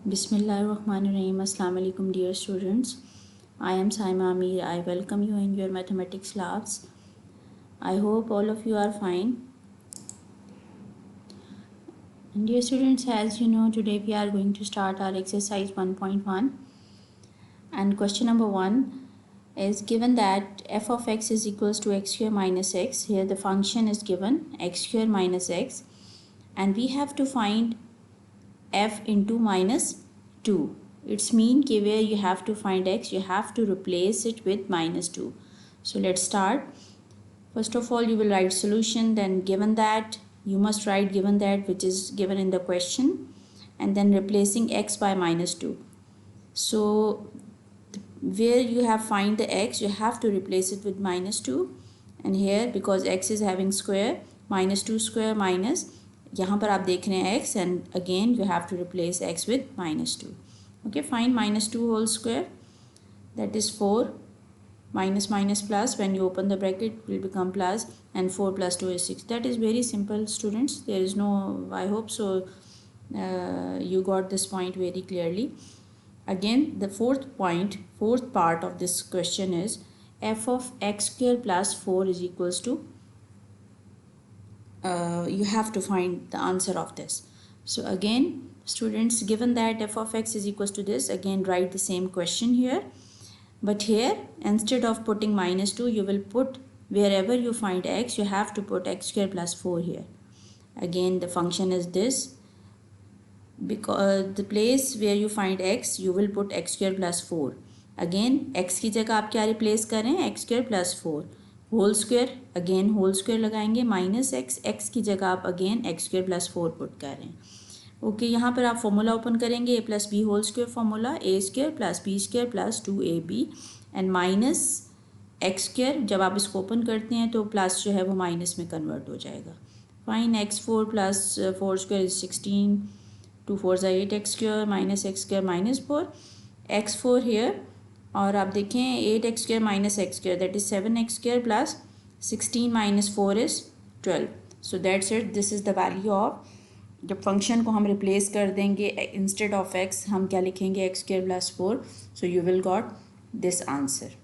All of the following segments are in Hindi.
Bismillahirrahmanirrahim. Assalamu alaikum dear students. I am Saima Amir. I welcome you in your mathematics class. I hope all of you are fine. And dear students, as you know, today we are going to start our exercise 1.1. And question number 1 is given that f of x is equals to x square minus x. Here the function is given x square minus x. And we have to find f into minus 2. It's mean कि where you have to find x, you have to replace it with minus 2. So let's start. First of all, you will write solution, then given that, you must write given that which is given in the question, and then replacing x by minus 2. So where you have find the x, you have to replace it with minus 2. And here because x is having square, minus 2 square minus, यहाँ पर आप देख रहे हैं x, and again you have to replace x with minus 2. Okay, find minus 2 whole square, that is 4. Minus minus plus, when you open the bracket will become plus, and 4 plus 2 is 6. That is very simple, students. There is no, I hope so you got this point very clearly. Again, the fourth part of this question is f of x square plus 4 is equals to, you have to find the answer of this. So again, students, given that f of x is equals to this, again write the same question here, but here instead of putting minus 2, you will put, wherever you find x, you have to put x square plus 4 here. Again the function is this, because the place where you find x, you will put x square plus 4. Again x की जगह आप क्या रिप्लेस करें, x square plus 4 whole square, again whole square लगाएंगे, माइनस एक्स की जगह आप again x square plus 4 put कर रहे हैं. ओके, यहाँ पर आप फॉर्मूला ओपन करेंगे, A plus B whole square formula, A square plus B square plus 2ab and minus x square. जब आप इसको ओपन करते हैं तो प्लस जो है वो माइनस में कन्वर्ट हो जाएगा. Fine x4 plus 4 square is 16, 2 4 8 x square minus x square minus 4, x4 here, और आप देखें 8 x square minus x square, that is 7 x square plus 16 minus 4 is 12. So that's it, this is the value of, जब फंक्शन को हम रिप्लेस कर देंगे इंस्टेड ऑफ एक्स, हम क्या लिखेंगे, x square plus 4. So you will got this answer.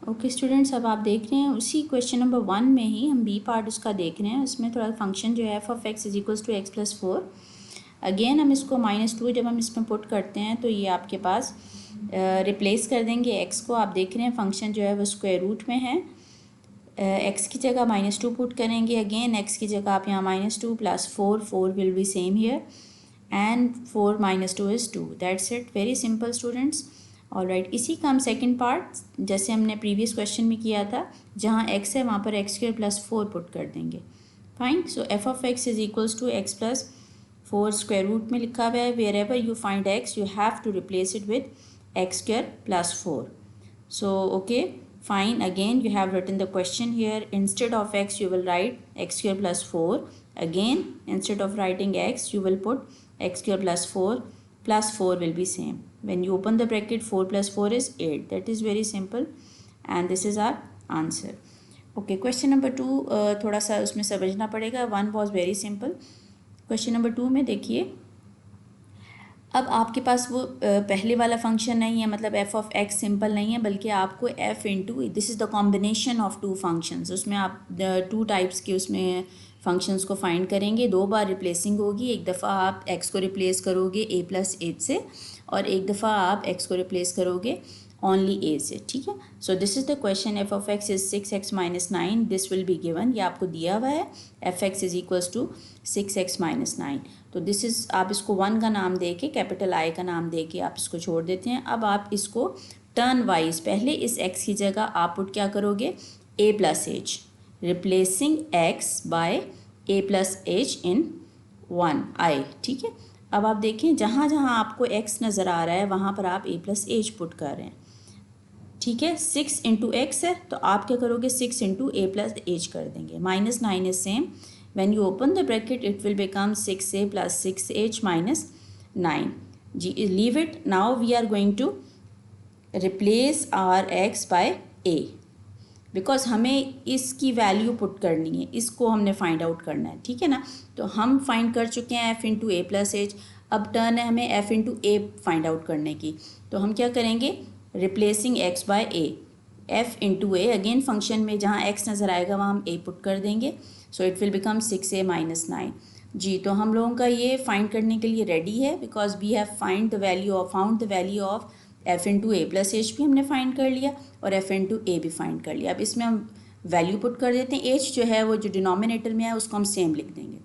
Okay students, अब आप देख रहे हैं उसी क्वेश्चन नंबर 1 में ही हम बी पार्ट उसका देख रहे हैं. उसमें थोड़ा फंक्शन जो है f of x is equals to x plus 4. Again हम इसको माइनस 2 जब हम इसमें पुट करते हैं तो ये आपके पास रिप्लेस कर देंगे एक्स को. आप देख रहे हैं फंक्शन जो है वो स्क्वायर रूट में है. एक्स की जगह माइनस 2 पुट करेंगे, अगेन एक्स की जगह आप यहाँ minus 2 plus 4 will be same here, and 4 minus 2 is 2. That's it, very simple students. All right, इसी का हम सेकेंड पार्ट जैसे हमने प्रीवियस क्वेश्चन में किया था, जहाँ एक्स है वहाँ पर एक्स स्क्वायर प्लस 4 पुट कर देंगे. Fine. So f of x is equals to x plus 4 square root में लिखा हुआ है. Wherever you find x, you have to replace it with x square plus 4. So okay, fine. Again you have written the question here, instead of x you will write x square plus 4. Again instead of writing x, you will put x square plus 4 plus 4 will be same. When you open the bracket, 4 plus 4 is 8. That is very simple, and this is our answer. Okay, question number 2 थोड़ा सा उसमें समझना पड़ेगा. 1 was very simple. Question number 2 में देखिए, अब आपके पास वो पहले वाला फंक्शन नहीं है, मतलब एफ ऑफ एक्स सिंपल नहीं है, बल्कि आपको F into, this is the combination of 2 functions. उसमें आप 2 टाइप्स के उसमें फंक्शंस को फाइंड करेंगे. 2 बार रिप्लेसिंग होगी. एक दफ़ा आप एक्स को रिप्लेस करोगे ए प्लस एच से, और एक दफ़ा आप एक्स को रिप्लेस करोगे ओनली ए से. ठीक है. So this is the question. F of x is 6x minus 9. This will be given, ये आपको दिया हुआ है. F x is equals to 6x minus 9. तो दिस इज़, आप इसको 1 का नाम दे के, कैपिटल आई का नाम दे के आप इसको छोड़ देते हैं. अब आप इसको टर्न वाइज, पहले इस x की जगह आप पुट क्या करोगे, a plus H, replacing x by a plus H in 1 I. ठीक है. अब आप देखें जहाँ जहाँ आपको x नज़र आ रहा है वहाँ पर आप a प्लस एच पुट कर रहे हैं. ठीक है. 6 इंटू एक्स है तो आप क्या करोगे, 6 इंटू ए प्लस एच कर देंगे. Minus 9 is same. When you open the bracket, it will become 6a plus 6h minus 9. Leave it. Now we are going to replace our x by a. Because हमें इसकी वैल्यू पुट करनी है, इसको हमने फाइंड आउट करना है, ठीक है ना। तो हम फाइंड कर चुके हैं f into a plus H, अब टर्न है हमें f इंटू ए फाइंड आउट करने की। तो हम क्या करेंगे, रिप्लेसिंग x बाय ए, f इंटू ए, अगेन फंक्शन में जहाँ x नज़र आएगा वहाँ हम a पुट कर देंगे, so it will become 6a minus 9 जी। तो हम लोगों का ये फाइंड करने के लिए रेडी है, because we have found the value of f into a plus h भी हमने फाइंड कर लिया और f इंटू ए भी फाइंड कर लिया। अब इसमें हम वैल्यू पुट कर देते हैं, h जो है वो जो डिनोमिनेटर में है उसको हम सेम लिख देंगे,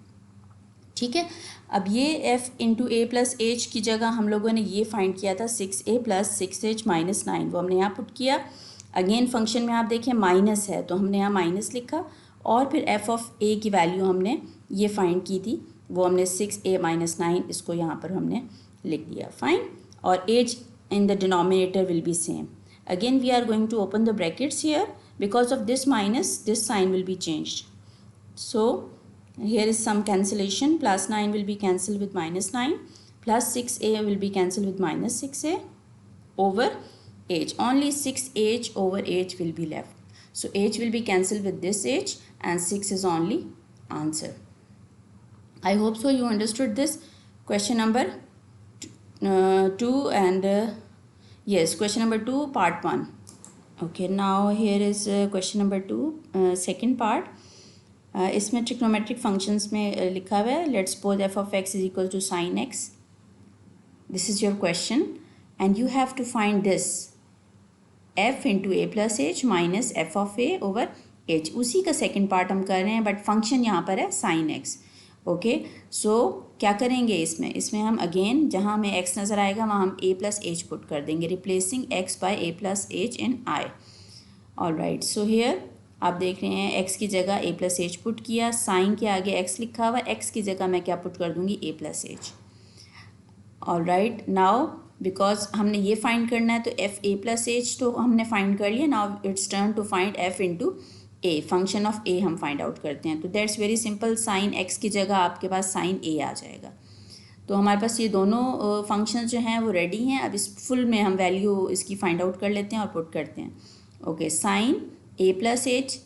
ठीक है। अब ये f into a plus H की जगह हम लोगों ने ये फाइंड किया था 6a प्लस 6h माइनस 9, वो हमने यहाँ पुट किया। अगेन फंक्शन में आप देखें माइनस है तो हमने यहाँ माइनस लिखा, और फिर f ऑफ a की वैल्यू हमने ये फाइंड की थी, वो हमने 6a माइनस 9 इसको यहाँ पर हमने लिख दिया, फाइन। और h in the denominator will be same. Again we are going to open the brackets here, because of this minus this sign will be changed. So here is some cancellation, plus 9 will be cancelled with minus 9, plus 6a will be cancelled with minus 6a over h. Only 6h over h will be left. So h will be cancelled with this h and 6 is only answer. I hope so you understood this. Question number 2 and yes, question number 2 part 1. Okay, now here is question number 2 second part. इसमें ट्रिग्नोमेट्रिक फंक्शंस में लिखा हुआ है, let's suppose f of x is equal to sin x. This is your question and you have to find this f into a plus h minus f of a over h. उसी का सेकेंड पार्ट हम कर रहे हैं, बट फंक्शन यहाँ पर है sin x. ओके, सो क्या करेंगे इसमें हम अगेन जहाँ हमें x नज़र आएगा वहाँ हम a प्लस एच पुट कर देंगे, replacing x by a plus H in i. All right, so here आप देख रहे हैं x की जगह a प्लस एच पुट किया, साइन के आगे x लिखा हुआ, x की जगह मैं क्या पुट कर दूँगी, a plus H. All right, now because हमने ये फाइंड करना है तो f a प्लस एच तो हमने फाइंड कर लिया. Now it's turn to find f into A, function of A हम फाइंड आउट करते हैं. तो that's very simple, sine X की जगह आपके पास साइन ए आ जाएगा. तो हमारे पास ये दोनों फंक्शन जो हैं वो रेडी हैं. अब इस फुल में हम वैल्यू इसकी फाइंड आउट कर लेते हैं और पुट करते हैं. Okay, sine a plus h,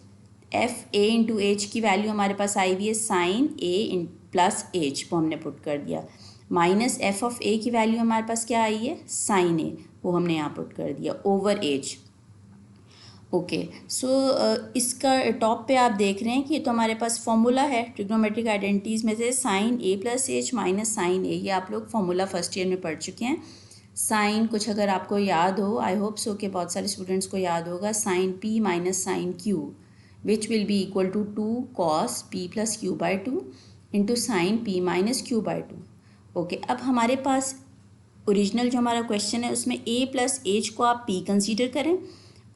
f a into h की वैल्यू हमारे पास आई हुई है साइन ए प्लस एच, वो हमने पुट कर दिया. माइनस एफ ऑफ ए की वैल्यू हमारे पास क्या आई है, साइन ए, वो हमने यहाँ पुट कर दिया ओवर एच. ओके, सो इसका टॉप पे आप देख रहे हैं कि ये तो हमारे पास फॉर्मूला है ट्रिग्नोमेट्रिक आइडेंटिटीज़ में से, sign a plus h minus sign ए. ये आप लोग फॉर्मूला फर्स्ट ईयर में पढ़ चुके हैं. साइन कुछ अगर आपको याद हो, आई होप सो कि बहुत सारे स्टूडेंट्स को याद होगा, sine p minus sine q which will be equal to 2 cos p plus q by 2 into sine p minus q by 2. Okay, अब हमारे पास ओरिजिनल जो हमारा क्वेश्चन है उसमें ए प्लस एच को आप पी कंसीडर करें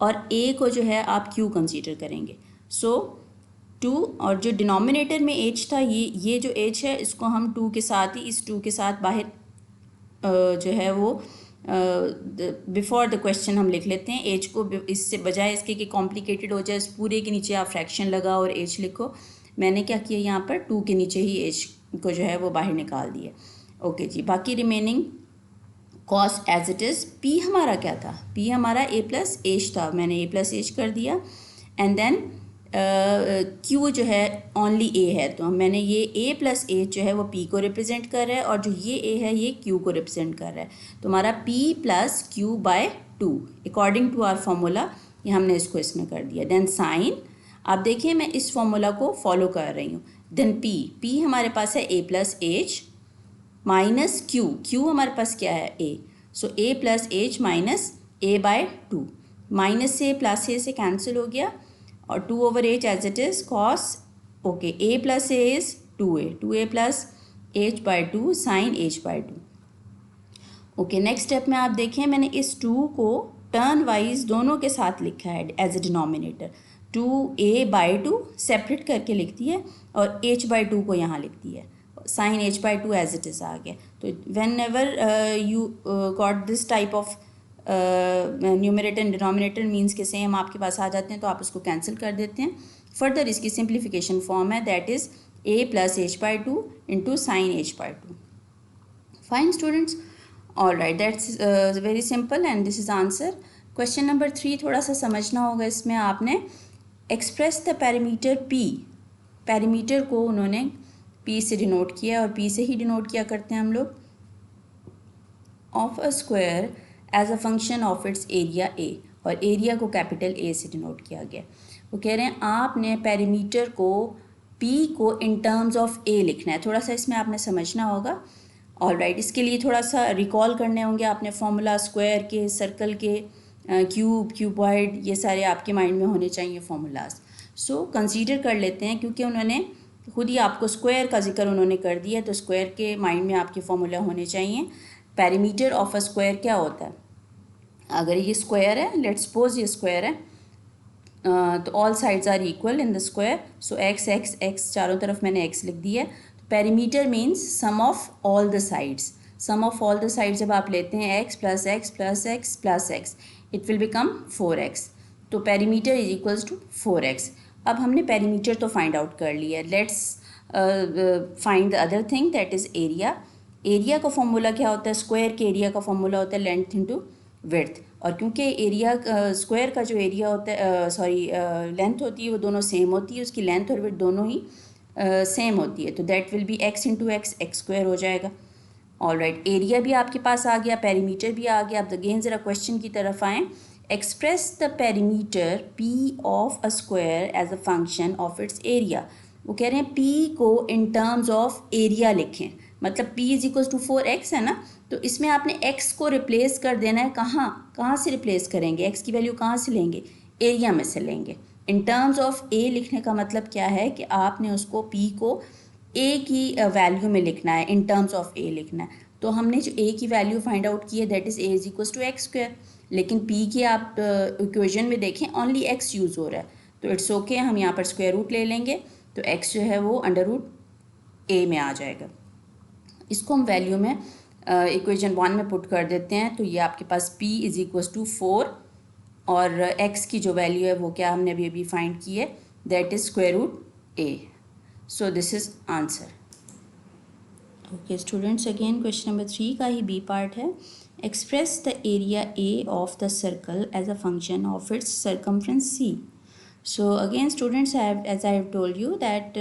और a को जो है आप q कंसीडर करेंगे. सो 2 और जो डिनोमिनेटर में h था, ये जो h है इसको हम 2 के साथ ही, इस 2 के साथ बाहर जो है वो बिफोर द क्वेश्चन हम लिख लेते हैं. h को इससे बजाय इसके कि कॉम्प्लिकेटेड हो जाए, इस पूरे के नीचे आप फ्रैक्शन लगाओ और h लिखो. मैंने क्या किया यहाँ पर 2 के नीचे ही h को जो है वो बाहर निकाल दिया. ओके जी, बाकी remaining cos as it is. P हमारा क्या था, पी हमारा ए प्लस एच था, मैंने ए प्लस एच कर दिया. एंड देन क्यू जो है ओनली ए है, तो मैंने ये ए प्लस एच जो है वो पी को रिप्रेजेंट कर रहा है और जो ये ए है ये क्यू को रिप्रेजेंट कर रहा है. तो हमारा p plus q by 2 according to our formula, ये हमने इसको इसमें कर दिया. देन साइन, आप देखिए मैं इस फॉर्मूला को फॉलो कर रही हूँ. देन पी हमारे पास है a plus h minus q हमारे पास क्या है a, so a plus h minus a by 2. Minus से प्लस से कैंसिल हो गया और 2 over h as it is cos. Okay, a plus a is 2a plus h by 2 sine h by 2. Okay, next step में आप देखें मैंने इस 2 को टर्न वाइज दोनों के साथ लिखा है as a denominator. 2a by 2 separate करके लिखती है और h बाय 2 को यहाँ लिखती है, sine H by 2 as it is आ गया. तो whenever you got this type of numerator and denominator means के सेम आपके पास आ जाते हैं, तो आप उसको कैंसिल कर देते हैं. फर्दर इसकी सिंप्लीफिकेशन फॉर्म है, that is a plus H by 2 into sign H by 2. Fine students, all right, that's very simple and this is answer. Question number 3 थोड़ा सा समझना होगा इसमें आपने express the parameter P, parameter को उन्होंने पी से डिनोट किया और पी से ही डिनोट किया करते हैं हम लोग, of a square as a function of its area a, और एरिया को कैपिटल ए से डिनोट किया गया। वो कह रहे हैं आपने पैरामीटर को पी को इन टर्म्स ऑफ ए लिखना है, थोड़ा सा इसमें आपने समझना होगा। ऑलराइट, इसके लिए थोड़ा सा रिकॉल करने होंगे आपने फॉर्मूला, स्क्वायर के, सर्कल के, क्यूब, क्यूबॉइड, ये सारे आपके माइंड में होने चाहिए फार्मूलाज। सो कंसीडर कर लेते हैं, क्योंकि उन्होंने खुद ही आपको स्क्वायर का जिक्र उन्होंने कर दिया, तो स्क्वायर के माइंड में आपके फार्मूला होने चाहिए। पैरीमीटर ऑफ अ स्क्वायर क्या होता है? अगर ये स्क्वायर है, लेट्स सपोज ये स्क्वायर है, तो all sides are equal in the square, so x x x, चारों तरफ मैंने एक्स लिख दिया है। Perimeter means sum of all the sides, sum of all the sides जब आप लेते हैं x plus x plus x plus x, it will become 4x, तो perimeter is equals to 4x। अब हमने पेरीमीटर तो फाइंड आउट कर लिया, let's find the other thing, that is area. Area का फॉर्मूला क्या होता है? स्क्वायर के एरिया का फॉर्मूला होता है लेंथ इंटू विड्थ, और क्योंकि एरिया स्क्वायर का जो एरिया होता है, लेंथ होती है, वो दोनों सेम होती है, उसकी लेंथ और विड्थ दोनों ही सेम होती है, तो that will be x into x, x square हो जाएगा। ऑलराइट, एरिया भी आपके पास आ गया, पेरीमीटर भी आ गया। अब अगेन ज़रा क्वेश्चन की तरफ आएँ। Express the perimeter p of a square as a function of its area. वो कह रहे हैं पी को इन टर्म्स ऑफ एरिया लिखें, मतलब P is equals to 4x है ना, तो इसमें आपने x को रिप्लेस कर देना है। कहाँ से रिप्लेस करेंगे? x की वैल्यू कहाँ से लेंगे? एरिया में से लेंगे। इन टर्म्स ऑफ ए लिखने का मतलब क्या है कि आपने उसको p को a की वैल्यू में लिखना है, इन टर्म्स ऑफ a लिखना है। तो हमने जो a की वैल्यू फाइंड आउट की है, that is a is equals to x square, लेकिन p के आप इक्वेशन में देखें ओनली x यूज़ हो रहा है, तो इट्स ओके, हम यहाँ पर स्क्वायर रूट ले लेंगे, तो x जो है वो अंडर रूट a में आ जाएगा। इसको हम वैल्यू में इक्वेशन 1 में पुट कर देते हैं, तो ये आपके पास p इज इक्वल्स टू 4, और x की जो वैल्यू है वो क्या हमने अभी फाइंड की है, that is square root a। So this is answer. Okay students, again question number 3 का ही B part है। Express the area A of the circle as a function of its circumference C. So again students, as I have told you that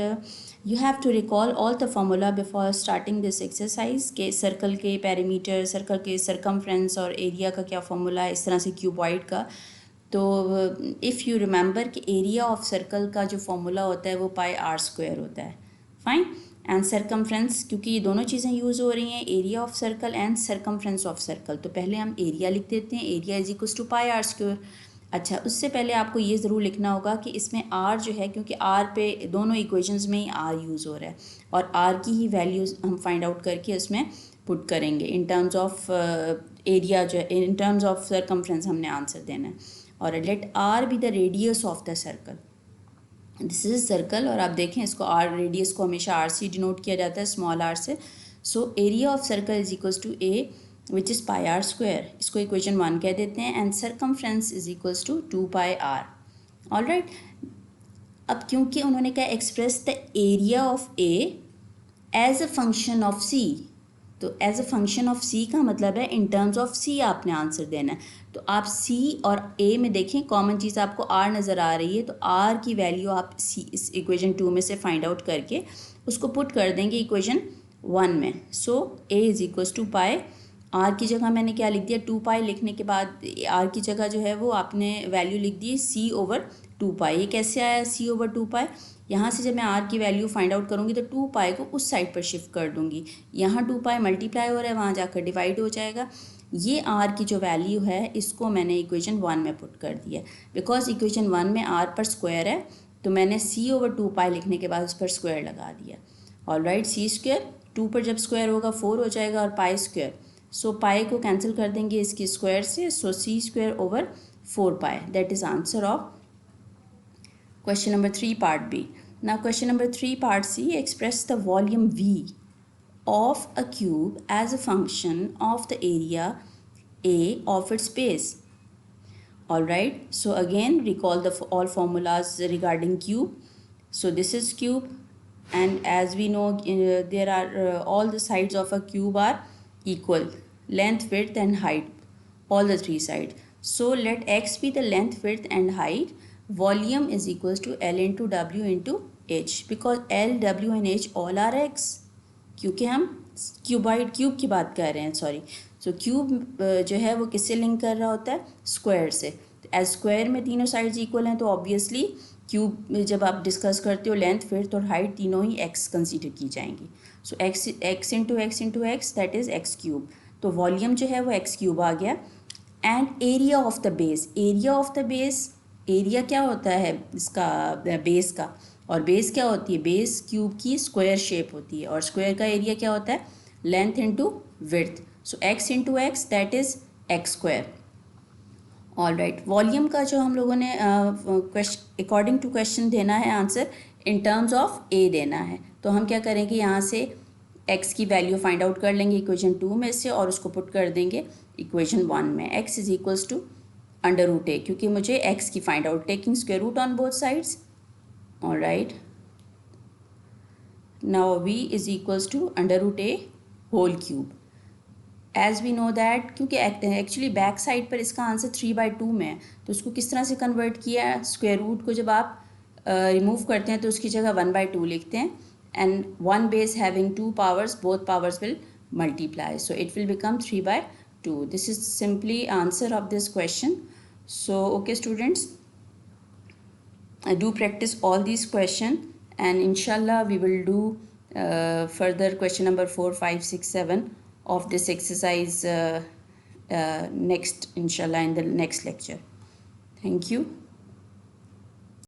you have to recall all the formula before starting this exercise के circle के perimeter, circle के circumference और area का क्या formula है, इस तरह से cuboid का। तो इफ़ यू रिमेंबर कि एरिया ऑफ सर्कल का जो फॉर्मूला होता है वो पाई आर स्क्वायर होता है, फाइन। एंड सरकमफ्रेंस, क्योंकि ये दोनों चीज़ें यूज़ हो रही हैं, area of circle and circumference of circle, तो पहले हम एरिया लिख देते हैं, area is equals to pi are square. अच्छा, उससे पहले आपको ये ज़रूर लिखना होगा कि इसमें आर जो है, क्योंकि आर पे दोनों इक्वेशंस में ही आर यूज़ हो रहा है, और आर की ही वैल्यूज़ हम फाइंड आउट करके उसमें पुट करेंगे इन टर्म्स ऑफ एरिया, जो है इन टर्म्स ऑफ सरकमफ्रेंस हमने आंसर देना है। और let r be the radius of the circle, this is circle, और आप देखें इसको आर, रेडियस को हमेशा आर से डिनोट किया जाता है, स्मॉल आर से। So area of circle is equals to A which is pi are square, इसको इक्वेशन 1 कह देते हैं, and circumference is equals to 2 pi R. Alright, अब क्योंकि उन्होंने कहा express the area of A as a function of C, तो as a function of C का मतलब है इन टर्म्स ऑफ सी आपने आंसर देना है। तो आप सी और ए में देखें, कॉमन चीज़ आपको आर नज़र आ रही है, तो आर की वैल्यू आप सी इस इक्वेशन 2 में से फाइंड आउट करके उसको पुट कर देंगे इक्वेशन 1 में। So A is equals to pi, R की जगह मैंने क्या लिख दिया, 2 पाई लिखने के बाद आर की जगह जो है वो आपने वैल्यू लिख दी सी ओवर 2 पाई। ये कैसे आया सी ओवर 2 पाई? यहाँ से जब मैं आर की वैल्यू फाइंड आउट करूँगी तो 2 पाई को उस साइड पर शिफ्ट कर दूँगी, यहाँ 2 पाई मल्टीप्लाई हो रहा है, वहाँ जाकर डिवाइड हो जाएगा। ये आर की जो वैल्यू है इसको मैंने इक्वेशन 1 में पुट कर दिया, बिकॉज इक्वेशन 1 में आर पर स्क्वायर है, तो मैंने सी ओवर 2 पाई लिखने के बाद उस पर स्क्वायर लगा दिया। ऑलराइट, सी स्क्वायर 2 पर जब स्क्वायर होगा 4 हो जाएगा, और पाई स्क्वायर, सो पाई को कैंसिल कर देंगे इसकी स्क्वायर से, so C square over 4 pi, that is answer of question number 3 part B. Now question number 3 part C, express the volume V of a cube as a function of the area A of its base. Alright, so again recall the all formulas regarding cube. So this is cube, and as we know there are all the sides of a cube are equal, length, width and height, all the three sides. So let x be the length, width and height volume is equals to L into W into H, because L, W and H all are X, क्योंकि हम क्यूबाइड क्यूब की बात कर रहे हैं, सॉरी. सो क्यूब जो है वो किससे लिंक कर रहा होता है, स्क्वायर से. एज स्क्वायर में तीनों साइड्स इक्वल हैं तो ऑब्वियसली क्यूब जब आप डिस्कस करते हो लेंथ, विड्थ और हाइट तीनों ही एक्स कंसीडर की जाएंगी. So X into X that is X cube. तो वॉल्यूम जो है वो एक्स क्यूब आ गया. And area of the base, area of the base, area क्या होता है इसका, बेस का, और बेस क्या होती है, बेस क्यूब की स्क्वायर शेप होती है, और स्क्वायर का एरिया क्या होता है, length into width. So X into X that is x square. All right, volume का जो हम लोगों ने अकॉर्डिंग टू क्वेश्चन देना है आंसर इन टर्म्स ऑफ ए देना है. तो हम क्या करेंगे, यहाँ से x की वैल्यू फाइंड आउट कर लेंगे इक्वेशन 2 में से और उसको पुट कर देंगे इक्वेशन 1 में. x is equals to under root A, क्योंकि मुझे x की find out, taking square root on both sides. All right, now v is equals to under root A whole cube. As we know that, क्योंकि एक्चुअली बैक साइड पर इसका आंसर 3/2 में है, तो उसको किस तरह से कन्वर्ट किया है, स्क्वायर रूट को जब आप रिमूव करते हैं तो उसकी जगह 1/2 लिखते हैं. And one base having two powers, both powers will multiply, so it will become 3/2. This is simply answer of this question. So okay students, do practice all these question, and inshallah we will do further question number 4, 5, 6, 7 of this exercise next, inshallah, in the next lecture. Thank you.